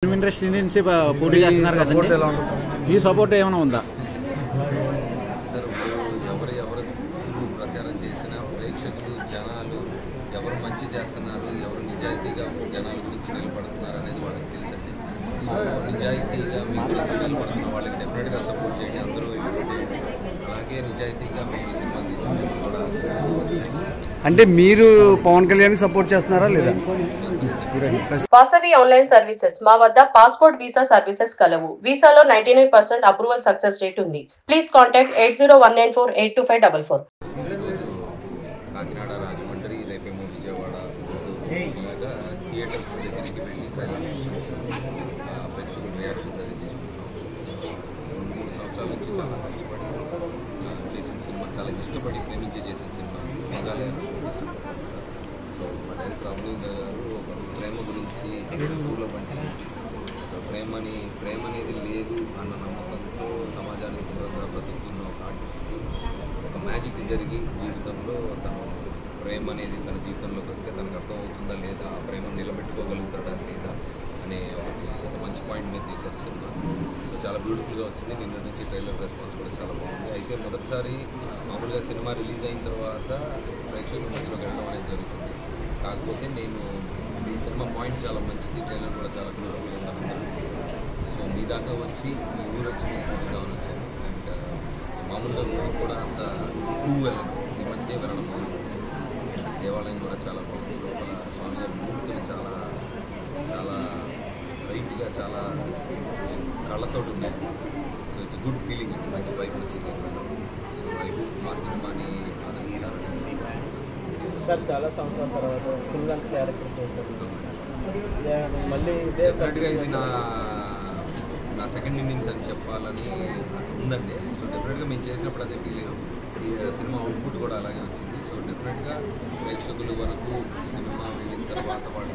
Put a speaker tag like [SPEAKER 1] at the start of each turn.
[SPEAKER 1] Film industry నుంచి పోటీ చేస్తున్నారు కదండి, ఈ సపోర్ట్ ఏమైనా ఉందా?
[SPEAKER 2] సార్ ఎవరు ప్రచారం చేసినా ప్రేక్షకులు జనాలు ఎవరు మంచి చేస్తున్నారు, ఎవరు నిజాయితీగా జనాల గురించి నిలబడుతున్నారు అనేది వాళ్ళకి తెలుసండి. సో నిజాయితీగా మీ గురించి నిలబడుతున్న వాళ్ళకి డెఫినెట్గా సపోర్ట్ చేయండి. అందరూ అలాగే నిజాయితీగా మేము ఈ సినిమా తీసుకుని కూడా.
[SPEAKER 3] అంటే మీరు పవన్ కళ్యాణ్ సపోర్ట్ చేస్తున్నారా లేదా?
[SPEAKER 4] వాసవి ఆన్లైన్ సర్వీసెస్ మా వద్ద పాస్పోర్ట్ వీసా సర్వీసెస్ కలవు. వీసాలో 99% అప్రూవల్ సక్సెస్ రేట్ ఉంది. Please contact 8019482544.
[SPEAKER 2] కాకినాడ, రాజమండ్రి, రేపేమో విజయవాడ, ఇలాగా థియేటర్స్ దగ్గరికి వెళ్ళి ప్రేక్షకుల రియాక్షన్స్ అది తీసుకుంటున్నాం. 2-3 సంవత్సరాల నుంచి చాలా కష్టపడి చేసిన సినిమా, చాలా ఇష్టపడి ప్రేమించి చేసిన సినిమా మేఘాలయాలో షూట్ చేసాం. సో మా డైరెక్టర్ అమృత గారు ఒక ప్రేమ గురించి పూల బండి, సో ప్రేమ అనేది లేదు అన్న నమ్మకంతో సమాజానికి దూరంగా బతుకుతున్న ఒక ఆర్టిస్ట్కి ఒక మ్యాజిక్ జరిగి జీవితంలో తను ప్రేమ అనేది తన జీవితంలోకి వస్తే తనకు అర్థం అవుతుందా లేదా, ఆ ప్రేమను నిలబెట్టుకోగలుగుతాడా లేదా అనే ఒక మంచి పాయింట్ మీద తీశారు సినిమా. సో చాలా బ్యూటిఫుల్గా వచ్చింది. నిన్న నుంచి ట్రైలర్ రెస్పాన్స్ కూడా చాలా బాగుంది. అయితే మొదటిసారి మామూలుగా సినిమా రిలీజ్ అయిన తర్వాత ప్రేక్షకుల మధ్యలోకి వెళ్ళడం అనేది జరుగుతుంది. కాకపోతే నేను ఈ సినిమా పాయింట్ చాలా మంచిది, ట్రైలర్ కూడా చాలా బ్యూటిఫుల్గా ఉందన్నారు. సో మీ దాకా వచ్చి మీ ఊరు వచ్చి నేను చూద్దామని వచ్చాను. అండ్ మామూలుగా ఊరికి కూడా అంత వెళ్ళను, ఈ మధ్య వెళ్ళడం దేవాలయం కూడా చాలా బాగుంది. లోపల స్వామి గారి మూర్తులు చాలా చాలా రైట్గా చాలా కళ్ళతో ఉన్నాయి. సో ఇట్స్ గుడ్ ఫీలింగ్, మంచి వైపు వచ్చింది. సో ఐ హోప్ మా సినిమాని ఆదరిస్తారు.
[SPEAKER 5] సార్ చాలా సంవత్సరాల తర్వాత ఫుల్ లెంగ్త్ క్యారెక్టర్ చేశారు, మళ్ళీ
[SPEAKER 2] డెఫినెట్గా ఇది నా సెకండ్ ఇన్నింగ్స్ అని చెప్పాలని ఉందండి. సో డెఫినెట్గా మేము చేసినప్పుడు అదే ఫీల్ అయ్యాం. ఈ సినిమా అవుట్పుట్ కూడా అలాగే వచ్చింది. సో డెఫినెట్గా ప్రేక్షకుల వరకు సినిమా వెళ్ళిన తర్వాత వాళ్ళు